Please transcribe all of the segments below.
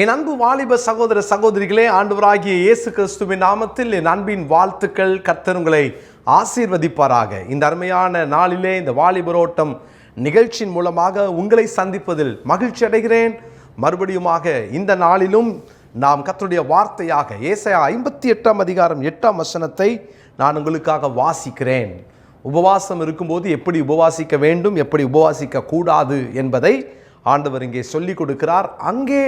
என் அன்பு வாலிப சகோதர சகோதரிகளே, ஆண்டவராகிய இயேசு கிறிஸ்துவின் நாமத்தில் என் அன்பின் வாழ்த்துக்கள். கர்த்தர் உங்களை ஆசீர்வதிப்பாராக. இந்த அருமையான நாளிலே இந்த வாலிபரோட்டம் நிகழ்ச்சியின் மூலமாக உங்களை சந்திப்பதில் மகிழ்ச்சி அடைகிறேன். மறுபடியுமாக இந்த நாளிலும் நாம் கர்த்தருடைய வார்த்தையாக ஏசாயா 58 அதிகாரம் 8 வசனத்தை நான் உங்களுக்காக வாசிக்கிறேன். உபவாசம் இருக்கும்போது எப்படி உபவாசிக்க வேண்டும், எப்படி உபவாசிக்க கூடாது என்பதை ஆண்டவர் இங்கே சொல்லிக் கொடுக்கிறார். அங்கே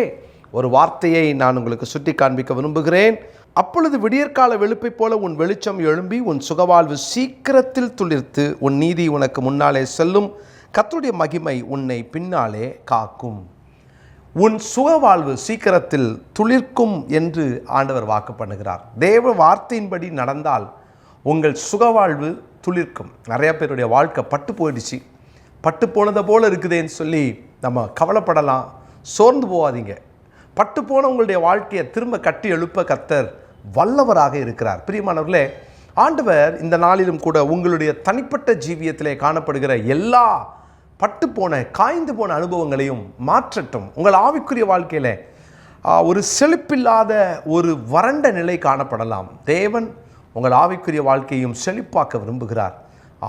ஒரு வார்த்தையை நான் உங்களுக்கு சுட்டி காண்பிக்க விரும்புகிறேன். அப்பொழுது விடியற்கால வெளுப்பை போல உன் வெளிச்சம் எழும்பி உன் சுகவாழ்வு சீக்கிரத்தில் துளிர்த்து உன் நீதி உனக்கு முன்னாலே செல்லும், கர்த்தருடைய மகிமை உன்னை பின்னாலே காக்கும். உன் சுகவாழ்வு சீக்கிரத்தில் துளிர்க்கும் என்று ஆண்டவர் வாக்கு பண்ணுகிறார். தேவ வார்த்தையின்படி நடந்தால் உங்கள் சுகவாழ்வு துளிர்க்கும். நிறைய பேருடைய வாழ்க்கை பட்டு போயிடுச்சு, பட்டு போனதை போல் இருக்குதேன்னு சொல்லி நம்ம கவலைப்படலாம். சோர்ந்து போகாதீங்க. பட்டு போன உங்களுடைய வாழ்க்கையை திரும்ப கட்டி எழுப்ப கர்த்தர் வல்லவராக இருக்கிறார். பிரியமானவர்களே, ஆண்டவர் இந்த நாளிலும் கூட உங்களுடைய தனிப்பட்ட ஜீவியத்திலே காணப்படுகிற எல்லா பட்டு போன காய்ந்து போன அனுபவங்களையும் மாற்றட்டும். உங்கள் ஆவிக்குரிய வாழ்க்கையில் ஒரு செழிப்பில்லாத ஒரு வறண்ட நிலை காணப்படலாம். தேவன் உங்கள் ஆவிக்குரிய வாழ்க்கையும் செழிப்பாக்க விரும்புகிறார்.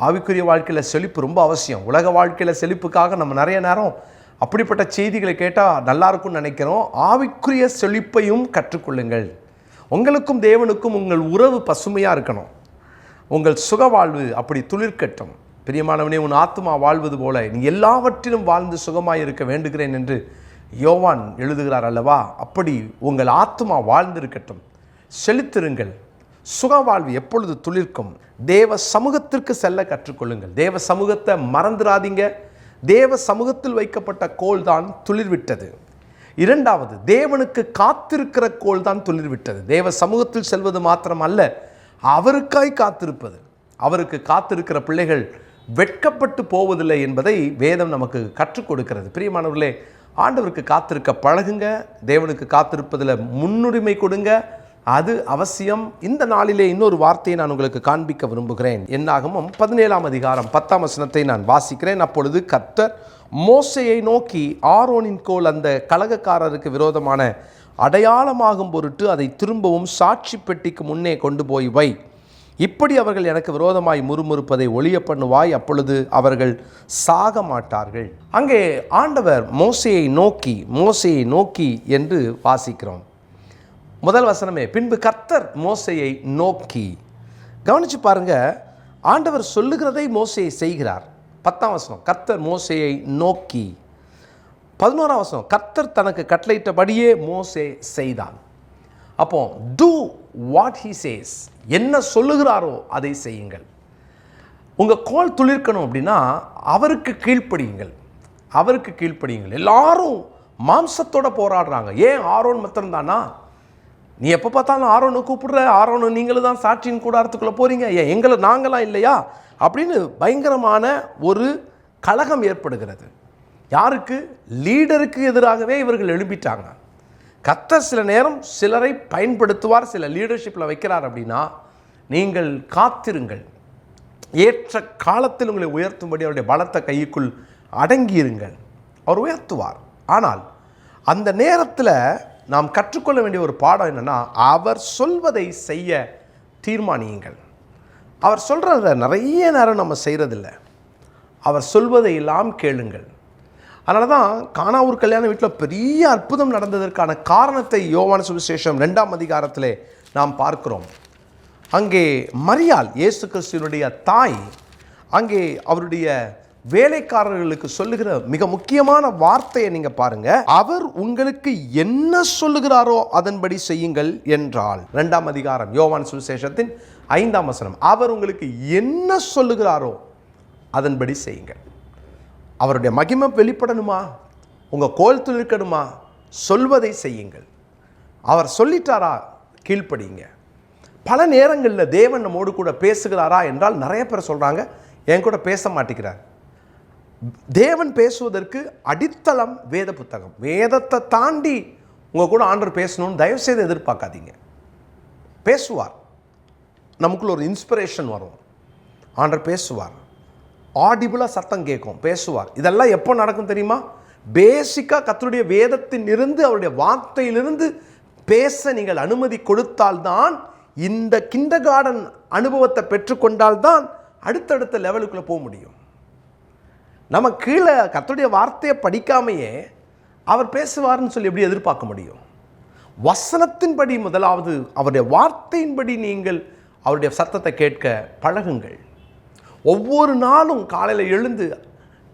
ஆவிக்குரிய வாழ்க்கையில் செழிப்பு ரொம்ப அவசியம். உலக வாழ்க்கையில் செழிப்புக்காக நம்ம நிறைய நேரம் அப்படிப்பட்ட செய்திகளை கேட்டால் நல்லா இருக்கும்னு நினைக்கிறோம். ஆவிக்குரிய செழிப்பையும் கற்றுக்கொள்ளுங்கள். உங்களுக்கும் தேவனுக்கும் உங்கள் உறவு பசுமையாக இருக்கணும். உங்கள் சுக வாழ்வு அப்படி துளிர்க்கட்டும். பிரியமானவனே, உன் ஆத்மா வாழ்வது போல நீ எல்லாவற்றிலும் வாழ்ந்து சுகமாக இருக்க வேண்டுகிறேன் என்று யோவான் எழுதுகிறார் அல்லவா? அப்படி உங்கள் ஆத்மா வாழ்ந்திருக்கட்டும். செழித்திருங்கள். சுகவாழ்வு எப்பொழுது துளிர்க்கும். தேவ சமூகத்திற்கு செல்ல கற்றுக்கொள்ளுங்கள். தேவ சமூகத்தை மறந்துடாதீங்க. தேவ சமூகத்தில் வைக்கப்பட்ட கோல் தான் துளிர்விட்டது. இரண்டாவது, தேவனுக்கு காத்திருக்கிற கோல் தான் துளிர்விட்டது. தேவ சமூகத்தில் செல்வது மாத்திரம் அல்ல, அவருக்காய் காத்திருப்பது. அவருக்கு காத்திருக்கிற பிள்ளைகள் வெட்கப்பட்டு போவதில்லை என்பதை வேதம் நமக்கு கற்றுக் கொடுக்கிறது. பிரியமானவர்களே, ஆண்டவருக்கு காத்திருக்க பழகுங்க. தேவனுக்கு காத்திருப்பதில் முன்னுரிமை கொடுங்க. அது அவசியம். இந்த நாளிலே இன்னொரு வார்த்தையை நான் உங்களுக்கு காண்பிக்க விரும்புகிறேன். என்னாகமம் 17 அதிகாரம் 10 வசனத்தை நான் வாசிக்கிறேன். அப்பொழுது கர்த்தர் மோசேயை நோக்கி, ஆரோனின் கோல் அந்த கலகக்காரருக்கு விரோதமான அடையாளமாகும் பொருட்டு அதை திரும்பவும் சாட்சி பெட்டிக்கு முன்னே கொண்டு போய் வை. இப்படி அவர்கள் எனக்கு விரோதமாய் முறுமுறுப்பதை ஒழிய பண்ணுவாய், அப்பொழுது அவர்கள் சாக மாட்டார்கள். அங்கே ஆண்டவர் மோசேயை நோக்கி என்று வாசிக்கிறோம். முதல் வசனமே, பின்பு கர்த்தர் மோசேயை நோக்கி. கவனிச்சு பாருங்க, ஆண்டவர் சொல்லுகிறதை மோசேயை செய்கிறார். 10 வசனம், கர்த்தர் மோசேயை நோக்கி. 11 வசனம், கர்த்தர் தனக்கு கட்டளையிட்டபடியே மோசே செய்தான். அப்போ do what he says, என்ன சொல்லுகிறாரோ அதை செய்யுங்கள். உங்கள் கோல் துளிர்க்கணும் அப்படின்னா அவருக்கு கீழ்ப்படியுங்கள். அவருக்கு கீழ்ப்படியுங்கள். எல்லாரும் மாம்சத்தோட போராடுறாங்க. ஏன் ஆரோன் மாத்திரம் தானா? நீ எப்போ பார்த்தாலும் ஆரோனை கூப்பிடுற, ஆரோனை நீங்களும் தான் சாட்சியின் கூடாரத்துக்குள்ளே போகிறீங்க, ஏன் எங்களை நாங்களாம் இல்லையா அப்படின்னு பயங்கரமான ஒரு கலகம் ஏற்படுகிறது. யாருக்கு? லீடருக்கு எதிராகவே இவர்கள் எழுப்பிட்டாங்க. கர்த்தர் சில நேரம் சிலரை பயன்படுத்துவார், சில லீடர்ஷிப்பில் வைக்கிறார். அப்படின்னா நீங்கள் காத்திருங்கள். ஏற்ற காலத்தில் உங்களை உயர்த்தும்படி அவருடைய பலத்த கைக்குள் அடங்கியிருங்கள். அவர் உயர்த்துவார். ஆனால் அந்த நேரத்தில் நாம் கற்றுக்கொள்ள வேண்டிய ஒரு பாடம் என்னென்னா, அவர் சொல்வதை செய்ய தீர்மானியுங்கள். அவர் சொல்கிறத நிறைய நேரம் நம்ம செய்கிறதில்ல. அவர் சொல்வதை எல்லாம் கேளுங்கள். அதனால தான் கானாவூர் கல்யாண வீட்டில் பெரிய அற்புதம் நடந்ததற்கான காரணத்தை யோவான் சுவிசேஷம் 2 அதிகாரத்திலே நாம் பார்க்கிறோம். அங்கே மரியாள், இயேசு கிறிஸ்துவினுடைய தாய், அங்கே அவருடைய வேலைக்காரர்களுக்கு சொல்லுகிற மிக முக்கியமான வார்த்தையை நீங்க பாருங்க. அவர் உங்களுக்கு என்ன சொல்லுகிறாரோ அதன்படி செய்யுங்கள் என்றால். 2 அதிகாரம் யோவான் சுவிசேஷத்தின் 5 வசனம், அவர் உங்களுக்கு என்ன சொல்லுகிறாரோ அதன்படி செய்யுங்கள். அவருடைய மகிமை வெளிப்படணுமா, உங்க கோல் துளிர்க்கணுமா, சொல்வதை செய்யுங்கள். அவர் சொல்லிட்டாரா, கீழ்ப்படிங்க. பல நேரங்களில் தேவன் நம்மோடு கூட பேசுகிறாரா என்றால் நிறைய பேர் சொல்றாங்க, என் கூட பேச மாட்டேங்கிறார். தேவன் பேசுவதற்கு அடித்தளம் வேத புத்தகம். வேதத்தை தாண்டி உங்கள் கூட ஆண்டவர் பேசணும்னு தயவுசெய்து எதிர்பார்க்காதீங்க. பேசுவார். நமக்குள்ள ஒரு இன்ஸ்பிரேஷன் வரும். ஆண்டவர் பேசுவார். ஆடிபிளாக சத்தம் கேட்கும், பேசுவார். இதெல்லாம் எப்போ நடக்கும் தெரியுமா? பேசிக்காக கர்த்தருடைய வேதத்திலிருந்து அவருடைய வார்த்தையிலிருந்து பேச நீங்கள் அனுமதி கொடுத்தால்தான், இந்த கிண்டர்கார்டன் அனுபவத்தை பெற்றுக்கொண்டால்தான் அடுத்தடுத்த லெவலுக்குள்ளே போக முடியும். நம்ம கீழே கர்த்தருடைய வார்த்தையை படிக்காமையே அவர் பேசுவார்னு சொல்லி எப்படி எதிர்பார்க்க முடியும்? வசனத்தின்படி முதலாவது அவருடைய வார்த்தையின்படி நீங்கள் அவருடைய சத்தத்தை கேட்க பழகுங்கள். ஒவ்வொரு நாளும் காலையில் எழுந்து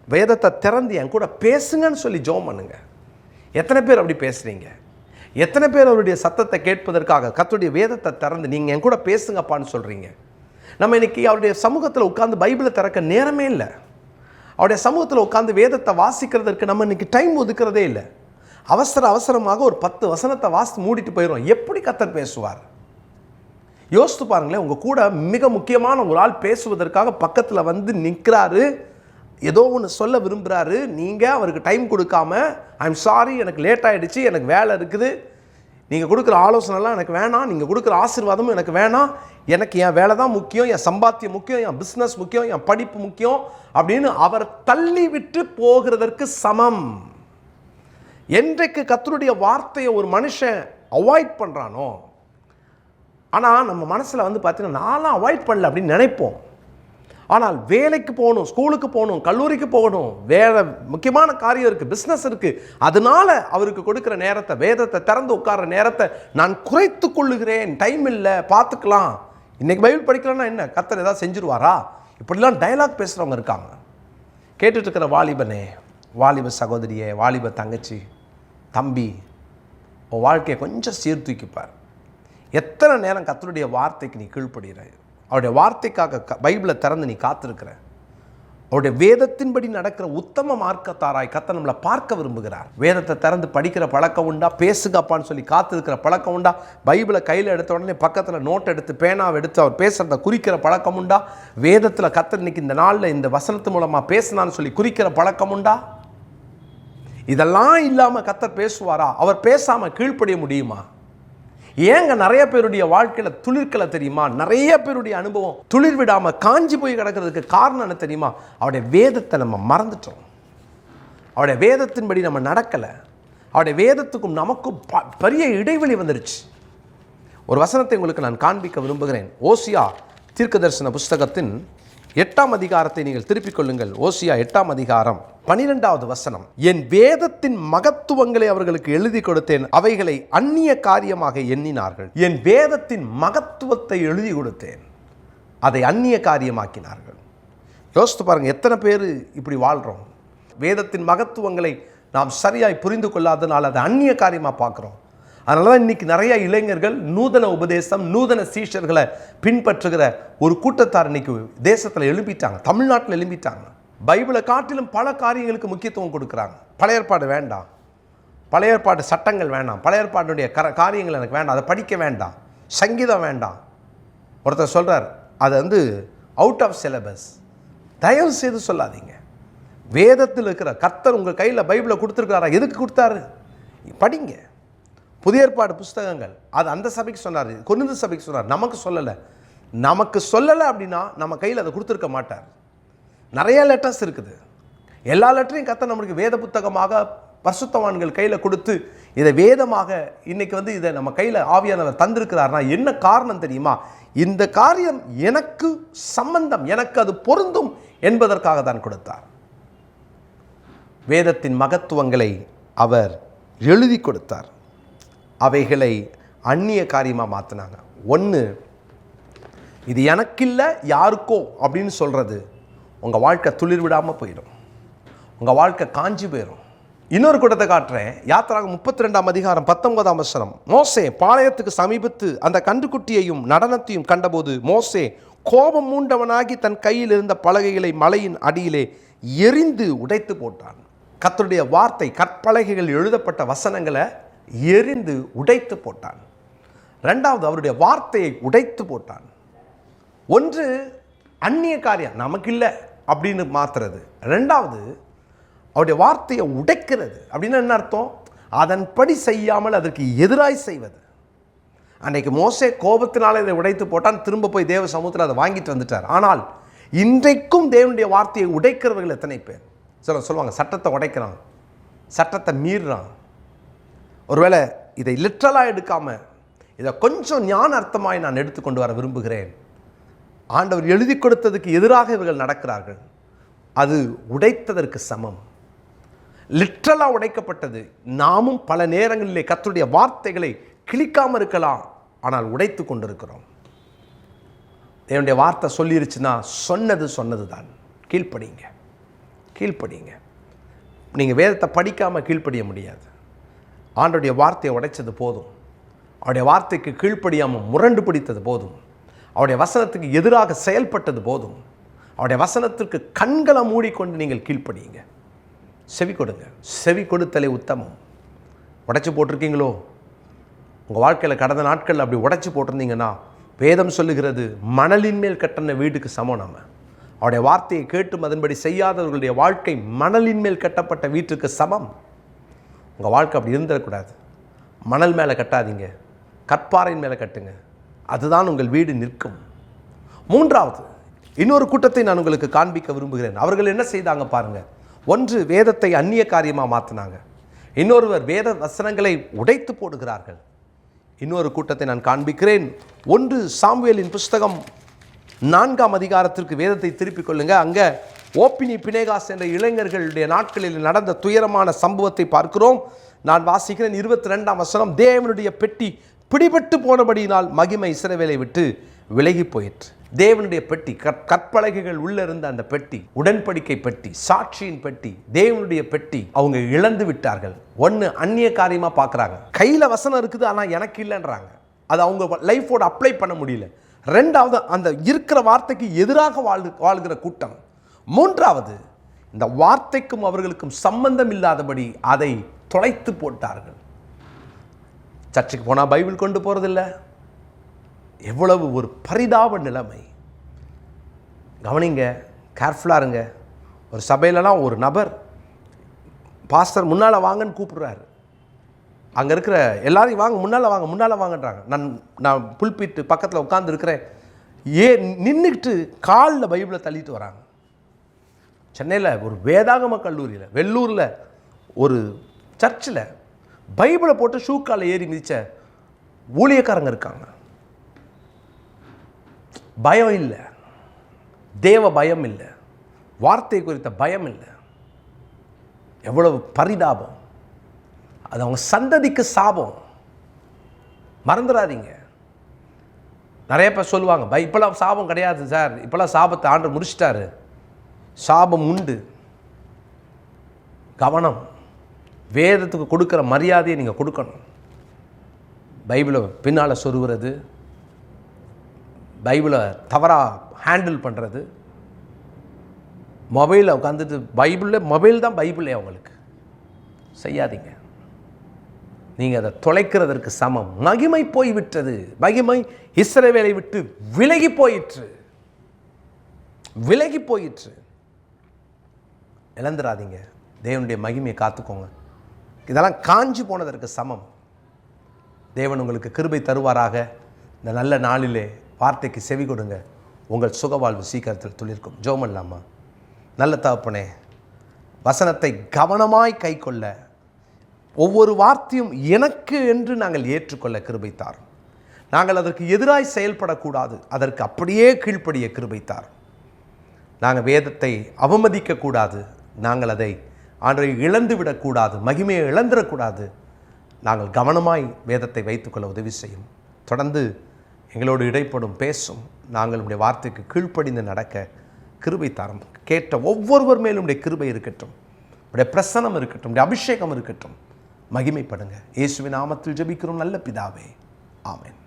வேதத்தை திறந்து என் கூட பேசுங்கன்னு சொல்லி ஜெபம் பண்ணுங்க. எத்தனை பேர் அப்படி பேசுகிறீங்க? எத்தனை பேர் அவருடைய சத்தத்தை கேட்பதற்காக கர்த்தருடைய வேதத்தை திறந்து நீங்கள் என் கூட பேசுங்கப்பான்னு சொல்கிறீங்க? நம்ம இன்னைக்கு அவருடைய சமூகத்தில் உட்காந்து பைபிளை திறக்க நேரமே இல்லை. அவருடைய சமூகத்தில் உட்காந்து வேதத்தை வாசிக்கிறதுக்கு நம்ம இன்னைக்கு டைம் ஒதுக்கிறதே இல்லை. அவசரமாக ஒரு 10 வசனத்தை வாசித்து மூடிட்டு போயிடும். எப்படி கர்த்தர் பேசுவார்? யோசித்து பாருங்களேன். உங்கள் கூட மிக முக்கியமான ஒரு ஆள் பேசுவதற்காக பக்கத்தில் வந்து நிற்கிறாரு, ஏதோ ஒன்று சொல்ல விரும்புகிறாரு. நீங்கள் அவருக்கு டைம் கொடுக்காம, ஐம் சாரி எனக்கு லேட் ஆகிடுச்சு, எனக்கு வேலை இருக்குது, நீங்கள் கொடுக்குற ஆலோசனைலாம் எனக்கு வேணாம், நீங்கள் கொடுக்குற ஆசீர்வாதமும் எனக்கு வேணாம், எனக்கு என் வேலை தான் முக்கியம், என் சம்பாத்தியம் முக்கியம், என் பிஸ்னஸ் முக்கியம், என் படிப்பு முக்கியம் அப்படின்னு அவர் தள்ளி விட்டு போகிறதற்கு சமம். என்றைக்கு கர்த்தருடைய வார்த்தையை ஒரு மனுஷன் அவாய்ட் பண்ணுறானோ, ஆனால் நம்ம மனசில் வந்து பார்த்தீங்கன்னா நான்லாம் அவாய்ட் பண்ணல அப்படின்னு நினைப்போம். ஆனால் வேலைக்கு போகணும், ஸ்கூலுக்கு போகணும், கல்லூரிக்கு போகணும், வேறு முக்கியமான காரியம் இருக்குது, பிஸ்னஸ் இருக்குது, அதனால அவருக்கு கொடுக்குற நேரத்தை, வேதத்தை திறந்து உட்கார்ற நேரத்தை நான் குறைத்து கொள்ளுகிறேன். டைம் இல்லை, பார்த்துக்கலாம், இன்றைக்கி பைபிள் படிக்கலன்னா என்ன, கர்த்தர் ஏதாவது செஞ்சுருவாரா? இப்படிலாம் டயலாக் பேசுகிறவங்க இருக்காங்க. கேட்டுட்ருக்கிற வாலிபனே, வாலிப சகோதரியே, வாலிப தங்கச்சி, தம்பி, உன் வாழ்க்கையை கொஞ்சம் சீர்தூக்கிப்பார். எத்தனை நேரம் கர்த்தருடைய வார்த்தைக்கு நீ கீழ்ப்படுகிற? அவருடைய வார்த்தைக்காக பைபிளை திறந்து நீ காத்திருக்கிற? அவருடைய வேதத்தின்படி நடக்கிற உத்தம மார்க்கத்தாராய் கர்த்தர் நம்மளை பார்க்க விரும்புகிறார். வேதத்தை திறந்து படிக்கிற பழக்கம் உண்டா? பேசுங்கப்பான்னு சொல்லி காத்திருக்கிற பழக்கம் உண்டா? பைபிளை கையில் எடுத்த உடனே பக்கத்தில் நோட் எடுத்து பேனாவை எடுத்து அவர் பேசுகிறத குறிக்கிற பழக்கம் உண்டா? வேதத்தில் கர்த்தர் இன்னைக்கு இந்த நாளில் இந்த வசனத்து மூலமாக பேசினான்னு சொல்லி குறிக்கிற பழக்கம் உண்டா? இதெல்லாம் இல்லாமல் கர்த்தர் பேசுவாரா? அவர் பேசாமல் கீழ்ப்படிய முடியுமா? ஏங்க நிறைய பேருடைய வாழ்க்கையில் துளிர்க்கலை தெரியுமா? நிறைய பேருடைய அனுபவம் துளிர் விடாமல் காஞ்சி போய் கிடக்கிறதுக்கு காரணம் என்ன தெரியுமா? அவருடைய வேதத்தை நம்ம மறந்துட்டோம். அவருடைய வேதத்தின்படி நம்ம நடக்கலை. அவருடைய வேதத்துக்கும் நமக்கும் பெரிய இடைவெளி வந்துருச்சு. ஒரு வசனத்தை உங்களுக்கு நான் காண்பிக்க விரும்புகிறேன். ஓசியா தீர்க்கதரிசன புஸ்தகத்தின் 8ஆம் அதிகாரத்தை நீங்கள் திருப்பிக் கொள்ளுங்கள். ஓசியா 8ஆம் அதிகாரம் 12வது வசனம். என் வேதத்தின் மகத்துவங்களை அவர்களுக்கு எழுதி கொடுத்தேன், அவைகளை அந்நிய காரியமாக எண்ணினார்கள். என் வேதத்தின் மகத்துவத்தை எழுதி கொடுத்தேன், அதை அந்நிய காரியமாக்கினார்கள். யோசித்து பாருங்க, எத்தனை பேர் இப்படி வாழ்கிறோம்? வேதத்தின் மகத்துவங்களை நாம் சரியாய் புரிந்து கொள்ளாதனால் அதை அந்நிய காரியமாக பார்க்குறோம். அதனால தான் இன்றைக்கி நிறைய இளைஞர்கள் நூதன உபதேசம், நூதன சீஷர்களை பின்பற்றுகிற ஒரு கூட்டத்தார் இன்றைக்கி தேசத்தில் எழும்பிட்டாங்க, தமிழ்நாட்டில் எழும்பிட்டாங்க. பைபிளை காட்டிலும் பல காரியங்களுக்கு முக்கியத்துவம் கொடுக்குறாங்க. பழைய ஏற்பாடு வேண்டாம், பழைய ஏற்பாடு சட்டங்கள் வேண்டாம், பழைய ஏற்பாடுடைய காரியங்கள் எனக்கு வேண்டாம், அதை படிக்க வேண்டாம், சங்கீதம் வேண்டாம். ஒருத்தர் சொல்கிறார் அது வந்து அவுட் ஆஃப் சிலபஸ். தயவு செய்து சொல்லாதீங்க. வேதத்தில் இருக்கிற கர்த்தர் உங்கள் கையில் பைபிளை கொடுத்துருக்காரா? எதுக்கு கொடுத்தாரு? படிங்க. புதிய ஏற்பாடு புஸ்தகங்கள் அது அந்த சபைக்கு சொன்னார், கொரிந்து சபைக்கு சொன்னார், நமக்கு சொல்லலை. நமக்கு சொல்லலை அப்படின்னா நம்ம கையில் அதை கொடுத்துருக்க மாட்டார். நிறைய லெட்டர்ஸ் இருக்குது. எல்லா லெட்டரையும் கர்த்தர் நம்மளுக்கு வேத புத்தகமாக பரிசுத்தவான்கள் கையில் கொடுத்து இதை வேதமாக இன்னைக்கு வந்து இதை நம்ம கையில் ஆவியானவர் தந்திருக்கிறார்னா என்ன காரணம் தெரியுமா? இந்த காரியம் எனக்கு சம்பந்தம், எனக்கு அது பொருந்தும் என்பதற்காக தான் கொடுத்தார். வேதத்தின் மகத்துவங்களை அவர் எழுதி கொடுத்தார், அவைகளை அந்நிய காரியமாக மாற்றினாங்க. ஒன்று, இது எனக்கில்லை யாருக்கோ அப்படின்னு சொல்கிறது உங்கள் வாழ்க்கை துளிர் விடாமல் போயிடும், உங்கள் வாழ்க்கை காஞ்சி போயிடும். இன்னொரு கூட்டத்தை காட்டுறேன். யாத்திராகமம் 32ஆம் அதிகாரம் 19ஆம் வசனம். மோசே பாளையத்துக்கு சமீபத்து அந்த கன்றுக்குட்டியையும் நடனத்தையும் கண்டபோது மோசே கோபம் மூண்டவனாகி தன் கையில் இருந்த பலகைகளை மலையின் அடியிலே எரிந்து உடைத்து போட்டான். கர்த்தருடைய வார்த்தை, கற்பலகைகள் எழுதப்பட்ட வசனங்களை எரிந்து உடைத்து போட்டான். ரெண்டாவது, அவருடைய வார்த்தையை உடைத்து போட்டான். ஒன்று அந்நிய காரியம், நமக்கு இல்லை அப்படின்னு மாத்துறது. ரெண்டாவது, அவருடைய வார்த்தையை உடைக்கிறது. அப்படின்னு என்ன அர்த்தம்? அதன்படி செய்யாமல் அதற்கு எதிராய் செய்வது. அன்னைக்கு மோசே கோபத்தினால இதை உடைத்து போட்டான், திரும்ப போய் தேவ சமூகத்தில் அதை வாங்கிட்டு வந்துட்டார். ஆனால் இன்றைக்கும் தேவனுடைய வார்த்தையை உடைக்கிறவர்கள் எத்தனை பேர்? சொல்லுவாங்க, சட்டத்தை உடைக்கிறான், சட்டத்தை மீறுறான். ஒருவேளை இதை லிட்ரலாக எடுக்காமல் இதை கொஞ்சம் ஞான அர்த்தமாய் நான் எடுத்துக்கொண்டு வர விரும்புகிறேன். ஆண்டவர் எழுதி கொடுத்ததுக்கு எதிராக இவர்கள் நடக்கிறார்கள். அது உடைத்ததற்கு சமம். லிட்ரலாக உடைக்கப்பட்டது. நாமும் பல நேரங்களிலே கர்த்தருடைய வார்த்தைகளை கிழிக்காமல் இருக்கலாம், ஆனால் உடைத்து கொண்டிருக்கிறோம். என்னுடைய வார்த்தை சொல்லிருச்சுன்னா சொன்னது தான். கீழ்ப்படிங்க, கீழ்ப்படிங்க. நீங்கள் வேதத்தை படிக்காமல் கீழ்ப்படிய முடியாது. ஆண்டவருடைய வார்த்தையை உடைச்சது போதும். அவருடைய வார்த்தைக்கு கீழ்ப்படியாமல் முரண்டு பிடித்தது போதும். அவருடைய வசனத்துக்கு எதிராக செயல்பட்டது போதும். அவருடைய வசனத்திற்கு கண்களை மூடிக்கொண்டு நீங்கள் கீழ்ப்படியுங்க. செவி கொடுங்க. செவி கொடுத்தலே உத்தமம். உடைச்சி போட்டிருக்கீங்களோ? உங்கள் வாழ்க்கையில் கடந்த நாட்களில் அப்படி உடைச்சி போட்டிருந்தீங்கன்னா வேதம் சொல்லுகிறது மணலின் மேல் கட்டின வீட்டுக்கு சமம். நம்ம அவருடைய வார்த்தையை கேட்டும் அதன்படி செய்யாதவர்களுடைய வாழ்க்கை மணலின் மேல் கட்டப்பட்ட வீட்டுக்கு சமம். உங்கள் வாழ்க்கை அப்படி இருந்துடக்கூடாது. மணல் மேலே கட்டாதீங்க, கற்பாறையின் மேலே கட்டுங்க. அதுதான் உங்கள் வீடு நிற்கும். மூன்றாவது, இன்னொரு கூட்டத்தை நான் உங்களுக்கு காண்பிக்க விரும்புகிறேன். அவர்கள் என்ன செய்தாங்க பாருங்க. ஒன்று, வேதத்தை அந்நிய காரியமாக மாற்றினாங்க. இன்னொருவர் வேத வசனங்களை உடைத்து போடுகிறார்கள். இன்னொரு கூட்டத்தை நான் காண்பிக்கிறேன். 1 சாமுவேலின் புஸ்தகம் 4ஆம் அதிகாரத்திற்கு வேதத்தை திருப்பிக் கொள்ளுங்க. அங்கே ஓப்பினி பினேகாஸ் என்ற இளைஞர்களுடைய நாட்களில் நடந்த துயரமான சம்பவத்தை பார்க்கிறோம். நான் வாசிக்கிறேன் 22ஆம் வசனம். தேவனுடைய பெட்டி பிடிபட்டு போனபடியினால் மகிமை இஸ்ரவேலை விட்டு விலகி போயிற்று. தேவனுடைய பெட்டி, கற்பலகைகள் உள்ள இருந்த அந்த பெட்டி, உடன்படிக்கை பெட்டி, சாட்சியின் பெட்டி, தேவனுடைய பெட்டி அவங்க இழந்து விட்டார்கள். ஒன்று, அந்நிய காரியமாக பார்க்குறாங்க. கையில் வசனம் இருக்குது, ஆனால் எனக்கு இல்லைன்றாங்க. அது அவங்க லைஃபோட அப்ளை பண்ண முடியல. ரெண்டாவது, அந்த இருக்கிற வார்த்தைக்கு எதிராக வாழ்கிற கூட்டம். மூன்றாவது, இந்த வார்த்தைக்கும் அவர்களுக்கும் சம்பந்தம் இல்லாதபடி அதை தொலைத்து போட்டார்கள். சர்ச்சுக்கு போனால் பைபிள் கொண்டு போகிறதில்ல. எவ்வளவு ஒரு பரிதாப நிலைமை. கவனிங்க, கேர்ஃபுல்லாக இருங்க. ஒரு சபையிலலாம் ஒரு நபர் பாஸ்டர் முன்னால் வாங்கன்னு கூப்பிடுறாரு. அங்கே இருக்கிற எல்லாரையும் வாங்க, முன்னால் வாங்கன்றாங்க. நான் புல்பிட்டு பக்கத்தில் உட்காந்துருக்கிறேன். நின்றுக்கிட்டு காலில் பைபிளை தள்ளிட்டு வராங்க. சென்னையில் ஒரு வேதாகம கல்லூரியில், வெள்ளூரில் ஒரு சர்ச்சில் பைபிளை போட்டு ஷூக்கால் ஏறி மிதித்த ஊழியக்காரங்க இருக்காங்க. பயம் இல்லை, தேவ பயம் இல்லை, வார்த்தை குறித்த பயம் இல்லை. எவ்வளவு பரிதாபம். அது அவங்க சந்ததிக்கு சாபம். மறந்துடாதீங்க. நிறைய பேர் சொல்லுவாங்க, இப்போலாம் சாபம் கிடையாது சார், இப்போலாம் சாபத்தை ஆண்டவர் முடிச்சிட்டாரு. சாபம் உண்டு. கவனம். வேதத்துக்கு கொடுக்குற மரியாதையை நீங்கள் கொடுக்கணும். பைபிளை பின்னால் சொருகிறது, பைபிளை தவறாக ஹேண்டில் பண்ணுறது, மொபைலில் உட்காந்துட்டு மொபைல் தான் பைபிளே அவங்களுக்கு செய்யாதீங்க. நீங்கள் அதை தொலைக்கிறதற்கு சமம். மகிமை போய்விட்டது. மகிமை இஸ்ரவேலை விட்டு விலகி போயிற்று. இழந்துடாதீங்க. தேவனுடைய மகிமையை காத்துக்கோங்க. இதெல்லாம் காஞ்சி போனதற்கு சமம். தேவன் உங்களுக்கு கிருபை தருவாராக. இந்த நல்ல நாளிலே வார்த்தைக்கு செவி கொடுங்க. உங்கள் சுகவாழ்வு சீக்கிரத்தில் துளிர்க்கும். ஜெபம் பண்ணலாமா? நல்ல தகப்பனே, வசனத்தை கவனமாய் கை கொள்ள, ஒவ்வொரு வார்த்தையும் எனக்கு என்று நாங்கள் ஏற்றுக்கொள்ள கிருபை தாரும். நாங்கள் அதற்கு எதிராய் செயல்படக்கூடாது, அதற்கு அப்படியே கீழ்ப்படிய கிருபை தாரும். நாங்கள் வேதத்தை அவமதிக்கக்கூடாது, நாங்கள் அதை ஆண்டவரை இழந்து விடக்கூடாது, மகிமையை இழந்துடக்கூடாது. நாங்கள் கவனமாய் வேதத்தை வைத்துக்கொள்ள உதவி செய்யும். தொடர்ந்து எங்களோடு இடைப்படும் பேசும். நாங்கள் உடைய வார்த்தைக்கு கீழ்ப்படிந்து நடக்க கிருபை தாரும். கேட்ட ஒவ்வொருவர் மேலும் உடைய கிருபை இருக்கட்டும், உடைய பிரசன்னம் இருக்கட்டும், உடைய அபிஷேகம் இருக்கட்டும். மகிமைப்படுங்க. இயேசுவின் நாமத்தில் ஜெபிக்கிறோம் நல்ல பிதாவே. ஆமென்.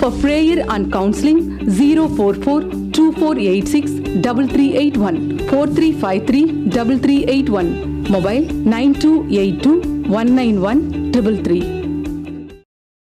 For prayer and counseling 044 2486 3381 4353 3381. Mobile 9282 191 333.